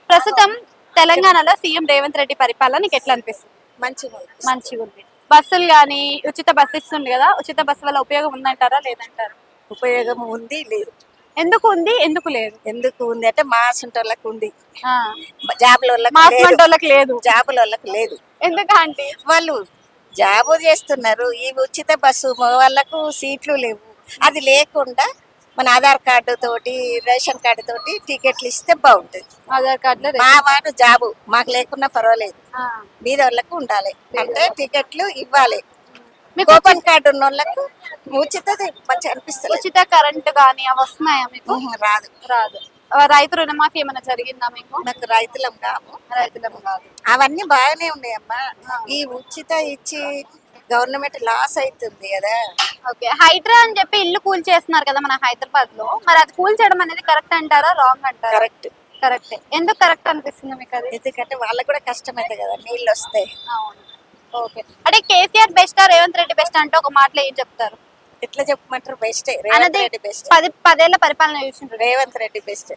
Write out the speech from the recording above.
ప్రస్తుతం తెలంగాణలో సీఎం రేవంత్ రెడ్డి పరిపాలన నీకు ఎట్లా అనిపిస్తుంది? మంచిగా ఉంది. బస్సులు కానీ ఉచిత బస్సు ఇస్తుంది కదా, ఉచిత బస్సు వల్ల ఉపయోగం ఉందంటారా లేదంటారా? ఉపయోగం ఉంది లేదు. ఎందుకు ఉంది ఎందుకు లేదు? ఎందుకు ఉంది అంటే మాసంటోళ్ళకి ఉంది, ఆ, జాబుల వాళ్ళకి మాస్ లేదు. మంటోళ్ళకి లేదు. జాబుల వాళ్ళకి లేదు. ఎందుకంటే వాళ్ళు జాబు చేస్తున్నారు. ఈ ఉచిత బస్సు వాళ్ళకు సీట్లు లేవు. అది లేకుండా మన ఆధార్ కార్డు తోటి రేషన్ కార్డు తోటి టికెట్లు ఇస్తే బాగుంటుంది. ఆధార్ కార్డులో మా వాడు జాబు మాకు లేకున్నా పర్వాలేదు, మీద వాళ్ళకు ఉండాలి అంటే టికెట్లు ఇవ్వాలి. మీకు కూపన్ కార్డు ఉన్న వాళ్ళకు ఉచితది మంచిగా అనిపిస్తుంది. ఉచిత కరెంట్ కానీ అవి వస్తున్నాయా మీకు? రాదు. రాదు. రైతు రుణమాఫీ ఏమైనా జరిగిందా మీకు? నాకు రైతులం కాము, రైతులం కాదు. అవన్నీ బాగానే ఉన్నాయమ్మా. ఈ ఉచిత ఇచ్చి గవర్నమెంట్ లాస్ అవుతుంది కదా. ఓకే, హైడ్రా అని చెప్పి ఇల్లు కూల్ చేస్తున్నారు కదా మన హైదరాబాద్ లో, మరి అది కూల్ చేయడం అనేది కరెక్ట్ అంటారా రాంగ్ అంటారా? కరెక్ట్. కరెక్టే. ఎందుకు కరెక్ట్ అనిపిస్తుంది మీకు అది? ఎందుకంటే వాళ్ళకు కూడా కష్టమైతే కదా నీళ్ళు వస్తాయి. అవును. ఓకే, అంటే కేసీఆర్ బెస్టా రేవంత్ రెడ్డి బెస్ట్ అంటే ఒక మాటలో ఏం చెప్తారు? ఎట్లా చెప్పమంటారు? బెస్ట్ రేవంత్ అనేది రెడ్డి బెస్ట్. 10 ఏళ్ల పరిపాలన చూసింటారు. రేవంత్ రెడ్డి బెస్ట్.